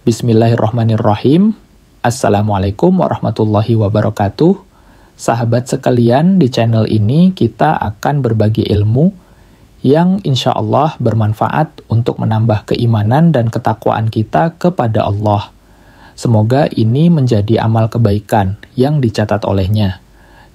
Bismillahirrahmanirrahim. Assalamualaikum warahmatullahi wabarakatuh. Sahabat sekalian, di channel ini kita akan berbagi ilmu yang insya Allah bermanfaat untuk menambah keimanan dan ketakwaan kita kepada Allah. Semoga ini menjadi amal kebaikan yang dicatat olehnya.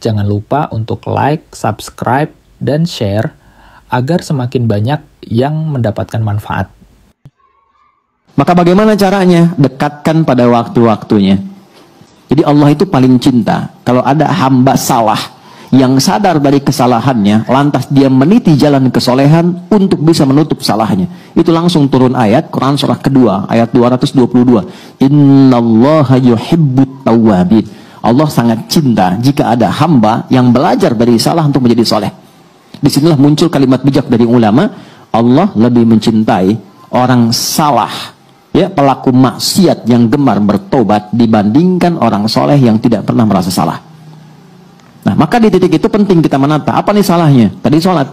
Jangan lupa untuk like, subscribe, dan share agar semakin banyak yang mendapatkan manfaat. Maka bagaimana caranya? Dekatkan pada waktu-waktunya. Jadi Allah itu paling cinta kalau ada hamba salah yang sadar dari kesalahannya, lantas dia meniti jalan kesolehan untuk bisa menutup salahnya. Itu langsung turun ayat Quran surah kedua ayat 222. Innallaha yuhibbut tawwabin. Allah sangat cinta jika ada hamba yang belajar dari salah untuk menjadi soleh. Disinilah muncul kalimat bijak dari ulama, Allah lebih mencintai orang salah, ya, pelaku maksiat yang gemar bertobat dibandingkan orang soleh yang tidak pernah merasa salah. Nah, maka di titik itu penting kita menata, apa nih salahnya? Tadi sholat.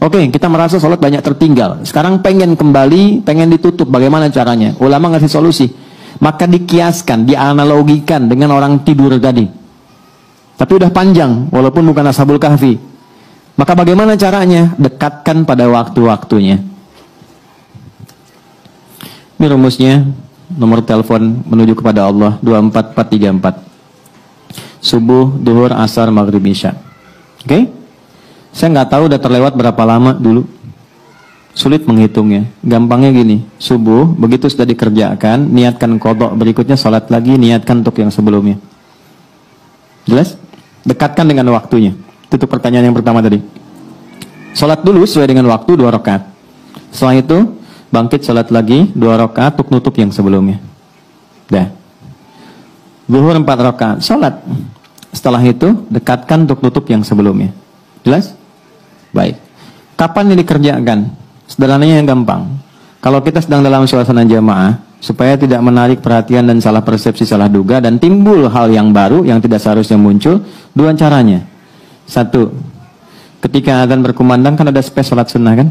Oke, kita merasa sholat banyak tertinggal. Sekarang pengen kembali, pengen ditutup. Bagaimana caranya? Ulama ngasih solusi. Maka dikiaskan, dianalogikan dengan orang tidur tadi. Tapi udah panjang, walaupun bukan Ashabul Kahfi. Maka bagaimana caranya? Dekatkan pada waktu-waktunya. Ini rumusnya, nomor telepon menuju kepada Allah 24434. Subuh, duhur, asar, maghrib, isya. Oke? Saya nggak tahu udah terlewat berapa lama dulu. Sulit menghitungnya. Gampangnya gini, subuh, begitu sudah dikerjakan, niatkan qadha, berikutnya sholat lagi, niatkan untuk yang sebelumnya. Jelas? Dekatkan dengan waktunya. Itu pertanyaan yang pertama tadi. Sholat dulu sesuai dengan waktu 2 rakaat. Setelah itu bangkit sholat lagi 2 rakaat untuk nutup yang sebelumnya. Dah. Zuhur 4 rakaat sholat. Setelah itu dekatkan untuk nutup yang sebelumnya. Jelas? Baik. Kapan ini dikerjakan? Sederhananya yang gampang. Kalau kita sedang dalam suasana jamaah, supaya tidak menarik perhatian dan salah persepsi, salah duga, dan timbul hal yang baru yang tidak seharusnya muncul, 2 caranya. 1, ketika azan berkumandang kan ada space sholat sunnah kan?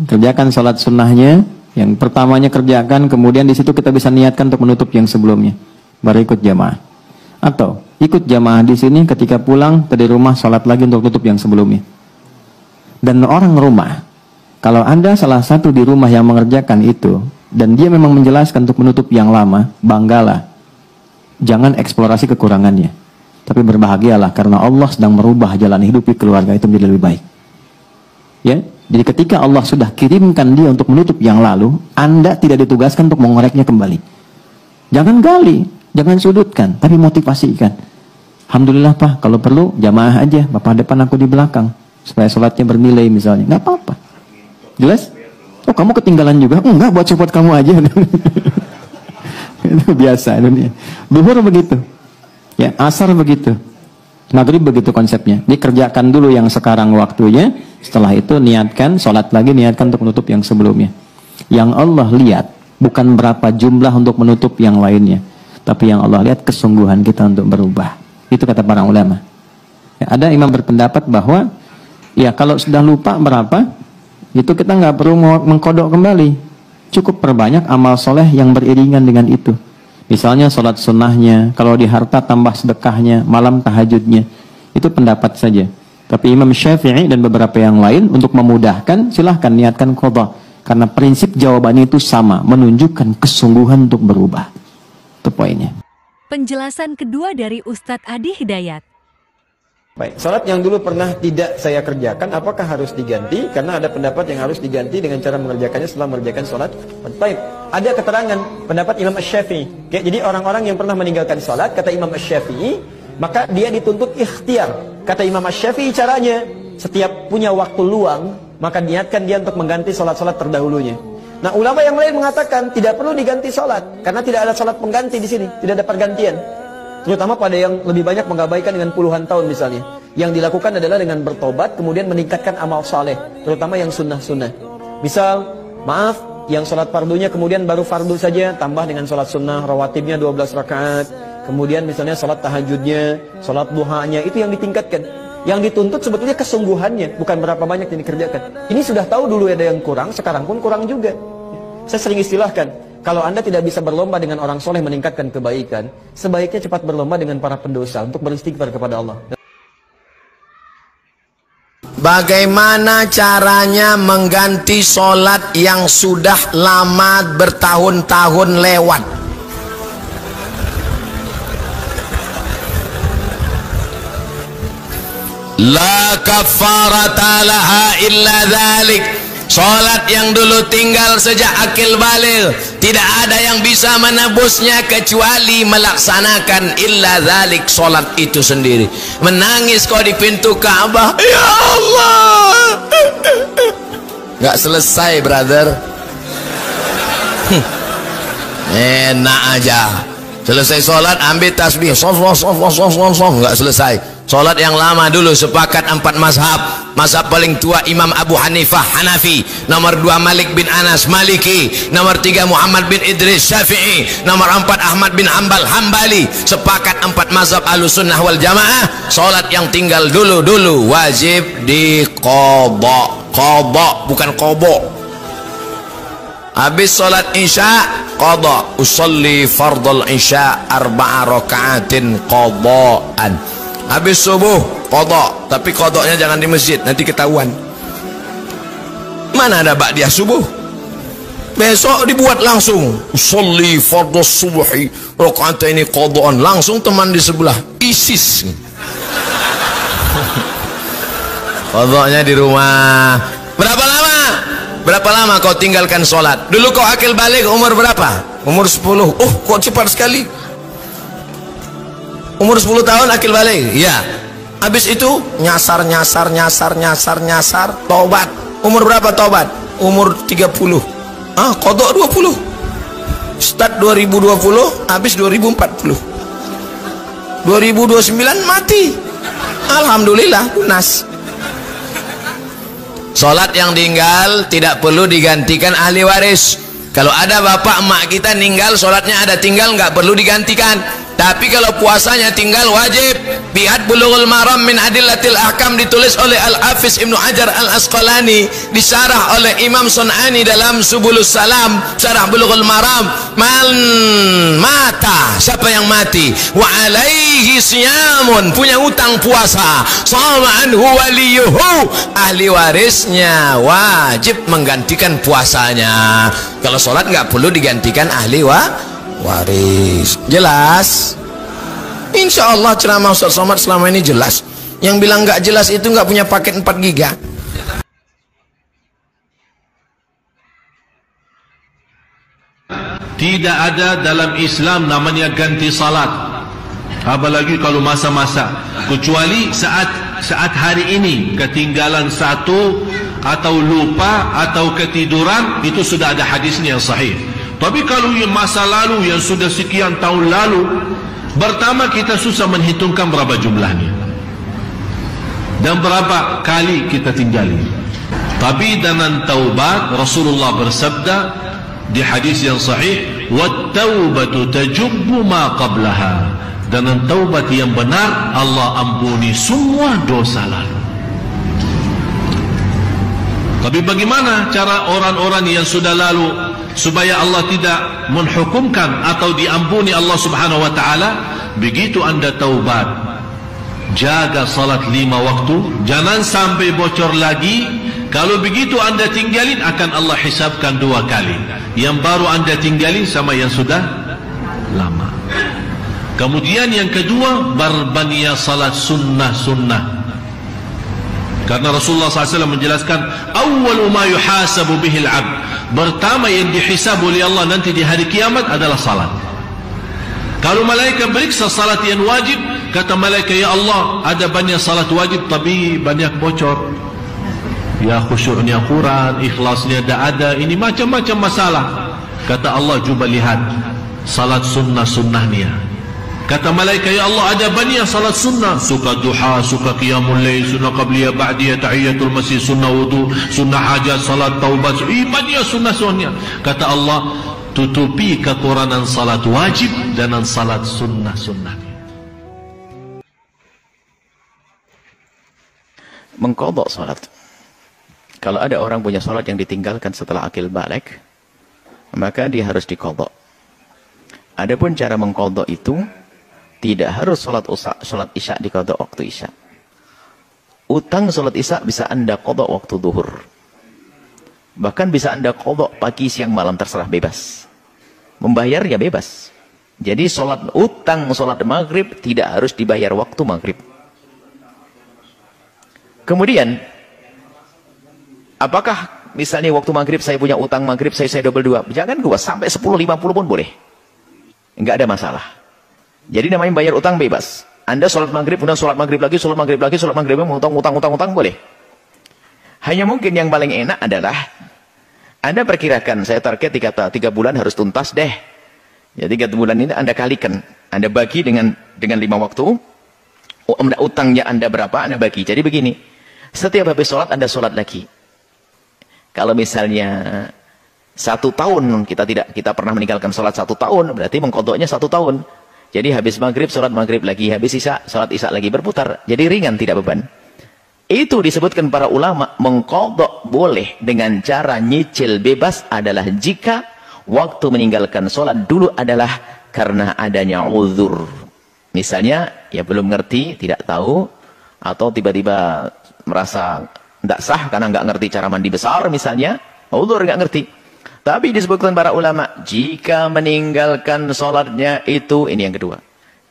Kerjakan sholat sunnahnya, yang pertamanya kerjakan, kemudian di situ kita bisa niatkan untuk menutup yang sebelumnya, baru ikut jamaah. Atau ikut jamaah di sini, ketika pulang dari rumah sholat lagi untuk tutup yang sebelumnya. Dan orang rumah, kalau Anda salah satu di rumah yang mengerjakan itu, dan dia memang menjelaskan untuk menutup yang lama, banggalah. Jangan eksplorasi kekurangannya, tapi berbahagialah karena Allah sedang merubah jalan hidup di keluarga itu menjadi lebih baik. Ya, jadi ketika Allah sudah kirimkan dia untuk menutup yang lalu, Anda tidak ditugaskan untuk mengoreknya kembali. Jangan gali, jangan sudutkan, tapi motivasikan. Alhamdulillah Pak, kalau perlu jamaah aja, Bapak depan aku di belakang, supaya sholatnya bernilai misalnya. Nggak apa-apa. Jelas? Oh, kamu ketinggalan juga? Enggak, buat support kamu aja. Itu biasa dunia. Zuhur begitu. Ya, asar begitu. Maghrib begitu konsepnya. Dikerjakan dulu yang sekarang waktunya, setelah itu niatkan, sholat lagi, niatkan untuk menutup yang sebelumnya. Yang Allah lihat bukan berapa jumlah untuk menutup yang lainnya, tapi yang Allah lihat kesungguhan kita untuk berubah. Itu kata para ulama. Ya, ada imam berpendapat bahwa ya kalau sudah lupa berapa, itu kita nggak perlu mengkodok kembali. Cukup perbanyak amal soleh yang beriringan dengan itu. Misalnya sholat sunnahnya, kalau di harta tambah sedekahnya, malam tahajudnya. Itu pendapat saja. Tapi Imam Syafi'i dan beberapa yang lain untuk memudahkan, silahkan niatkan qadha. Karena prinsip jawabannya itu sama, menunjukkan kesungguhan untuk berubah. Itu poinnya. Penjelasan kedua dari Ustadz Adi Hidayat. Baik, salat yang dulu pernah tidak saya kerjakan, apakah harus diganti? Karena ada pendapat yang harus diganti dengan cara mengerjakannya setelah mengerjakan salat. Baik, ada keterangan pendapat Imam Asy-Syafi'i. Jadi orang-orang yang pernah meninggalkan salat, kata Imam Asy-Syafi'i, maka dia dituntut ikhtiar. Kata Imam Asy-Syafi'i caranya, setiap punya waktu luang, maka niatkan dia untuk mengganti salat-salat terdahulunya. Nah, ulama yang lain mengatakan tidak perlu diganti salat, karena tidak ada salat pengganti di sini, tidak ada pergantian. Terutama pada yang lebih banyak mengabaikan dengan puluhan tahun misalnya. Yang dilakukan adalah dengan bertobat, kemudian meningkatkan amal saleh, terutama yang sunnah-sunnah. Misal, maaf, yang sholat fardunya kemudian baru fardu saja, tambah dengan sholat sunnah, rawatibnya 12 rakaat. Kemudian misalnya sholat tahajudnya, sholat duhanya, itu yang ditingkatkan. Yang dituntut sebetulnya kesungguhannya, bukan berapa banyak yang dikerjakan. Ini sudah tahu dulu ada yang kurang, sekarang pun kurang juga. Saya sering istilahkan, Kalau Anda tidak bisa berlomba dengan orang soleh meningkatkan kebaikan, sebaiknya cepat berlomba dengan para pendosa untuk beristighfar kepada Allah. Bagaimana caranya mengganti sholat yang sudah lama bertahun-tahun lewat? La kafarata laha illa dzalik. Sholat yang dulu tinggal sejak akil baligh, tidak ada yang bisa menebusnya kecuali melaksanakan illa dzalik, sholat itu sendiri. Menangis kau di pintu Ka'bah, ya Allah, nggak selesai, brother. Enak aja, selesai sholat ambil tasbih, nggak selesai. Sholat yang lama dulu sepakat 4 mazhab. Mazhab paling tua Imam Abu Hanifah Hanafi, nomor 2 Malik bin Anas Maliki, nomor 3 Muhammad bin Idris Syafi'i, nomor 4 Ahmad bin Hanbal Hambali. Sepakat 4 mazhab Ahlussunnah wal Jamaah, sholat yang tinggal dulu wajib diqadha. Qadha bukan qobo. Habis sholat isya qadha, usolli fardal isya 4 rakaatin qadhaan. Habis subuh qadha, tapi qadhanya jangan di masjid, nanti ketahuan. Mana ada ba'diyah subuh? Besok dibuat langsung, usolli fardhu subuhi raka'ataini qadhaan, langsung teman di sebelah ISIS. Qadhanya di rumah. Berapa lama kau tinggalkan sholat? Dulu kau akil baligh umur berapa? Umur 10. Oh, kok cepat sekali. Umur 10 tahun akil baligh. Ya. Habis itu nyasar, tobat. Umur berapa tobat? Umur 30. Qadha 20. Start 2020, habis 2040. 2029 mati. Alhamdulillah lunas. Sholat yang tinggal tidak perlu digantikan ahli waris. Kalau ada bapak emak kita meninggal, sholatnya ada tinggal, nggak perlu digantikan. Tapi kalau puasanya tinggal wajib. Lihat Bulughul Maram min Adillatil Ahkam, ditulis oleh Al-Hafiz Ibnu Hajar Al-Asqalani, disyarah oleh Imam Sun'ani dalam Subulus Salam, syarah Bulughul Maram. Man mata, siapa yang mati, wa alaihi siyamun, punya utang puasa, sama anhu waliyuhu, ahli warisnya wajib menggantikan puasanya. Kalau sholat nggak perlu digantikan ahli waris. Jelas? Insya Allah ceramah Ustaz Somad selama ini jelas. Yang bilang nggak jelas itu nggak punya paket 4 giga. Tidak ada dalam Islam namanya ganti salat, apalagi kalau masa-masa, kecuali saat hari ini ketinggalan satu atau lupa atau ketiduran, itu sudah ada hadisnya yang sahih. Tapi kalau yang masa lalu yang sudah sekian tahun lalu, pertama kita susah menghitungkan berapa jumlahnya dan berapa kali kita tinggali. Tapi dengan taubat, Rasulullah bersabda di hadis yang sahih, wat-taubatu tajubbu ma qablaha. Dengan taubat yang benar, Allah ampuni semua dosa lalu. Tapi bagaimana cara orang-orang yang sudah lalu supaya Allah tidak menghukumkan atau diampuni Allah Subhanahu wa taala? Begitu Anda taubat, jaga salat 5 waktu, jangan sampai bocor lagi. Kalau begitu Anda tinggalin, akan Allah hisabkan 2 kali. Yang baru Anda tinggalin sama yang sudah lama. Kemudian yang kedua, berbanyak salat sunnah-sunnah. Karena Rasulullah SAW menjelaskan, awwalu ma yuhasabu bihil abd, pertama yang dihisab oleh Allah nanti di hari kiamat adalah salat. Kalau malaikat periksa salat yang wajib, kata malaikat, ya Allah, ada banyak salat wajib tapi banyak bocor, ya khusyuknya kurang, ikhlasnya tidak ada, ini macam-macam masalah. Kata Allah, coba lihat salat sunnah-sunnahnya. Kata malaikat, ya Allah, ada banyak salat sunnah, suka duha, suka qiyamul lail, sunnah qabliyah, ba'diyah, tahiyatul masjid, sunnah wudu, sunnah hajat, salat taubat, banyak sunnah-sunnahnya. Kata Allah, tutupi kekurangan salat wajib dan salat sunnah-sunnah. Mengqadha salat. Kalau ada orang punya salat yang ditinggalkan setelah akil balik, maka dia harus diqadha. Adapun cara mengqadha itu tidak harus sholat isya diqadha waktu isya. Utang sholat isya bisa Anda qadha waktu duhur. Bahkan bisa Anda qadha pagi, siang, malam, terserah, bebas. Membayar ya bebas. Jadi utang sholat maghrib tidak harus dibayar waktu maghrib. Kemudian, apakah misalnya waktu maghrib saya punya utang maghrib, saya double 2. Jangan 2, sampai 10, 50 pun boleh. Enggak ada masalah. Jadi namanya bayar utang bebas. Anda sholat maghrib, kemudian sholat maghrib lagi, sholat maghrib lagi, sholat maghrib lagi, utang boleh. Hanya mungkin yang paling enak adalah Anda perkirakan, saya target 3 bulan harus tuntas deh. Ya 3 bulan ini Anda kalikan, Anda bagi dengan 5 waktu. Utangnya Anda berapa, Anda bagi. Jadi begini, setiap habis sholat Anda sholat lagi. Kalau misalnya 1 tahun kita pernah meninggalkan sholat 1 tahun, berarti mengqadhanya 1 tahun. Jadi habis maghrib, sholat maghrib lagi. Habis isya, sholat isya lagi, berputar. Jadi ringan, tidak beban. Itu disebutkan para ulama, mengqadha boleh dengan cara nyicil bebas adalah jika waktu meninggalkan sholat dulu adalah karena adanya uzur. Misalnya, ya belum ngerti, tidak tahu, atau tiba-tiba merasa tidak sah karena nggak ngerti cara mandi besar misalnya. Uzur, nggak ngerti. Tapi disebutkan para ulama, jika meninggalkan sholatnya itu, ini yang kedua.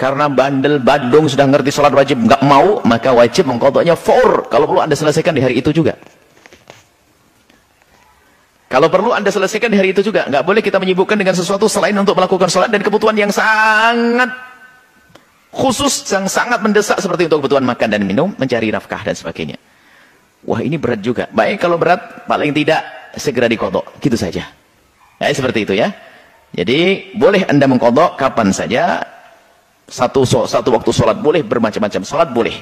Karena bandel, badung, sudah ngerti sholat wajib, nggak mau, maka wajib mengqadhanya for. Kalau perlu Anda selesaikan di hari itu juga. Kalau perlu Anda selesaikan di hari itu juga. Nggak boleh kita menyibukkan dengan sesuatu selain untuk melakukan sholat dan kebutuhan yang sangat khusus, yang sangat mendesak seperti untuk kebutuhan makan dan minum, mencari nafkah dan sebagainya. Wah, ini berat juga. Baik, kalau berat, paling tidak segera diqadha. Gitu saja. Ya, seperti itu ya. Jadi boleh Anda mengqadha kapan saja. Satu waktu sholat boleh, bermacam-macam sholat boleh.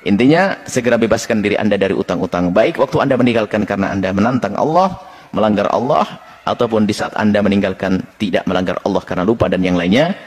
Intinya segera bebaskan diri Anda dari utang-utang. Baik waktu Anda meninggalkan karena Anda menantang Allah, melanggar Allah, ataupun di saat Anda meninggalkan tidak melanggar Allah karena lupa dan yang lainnya.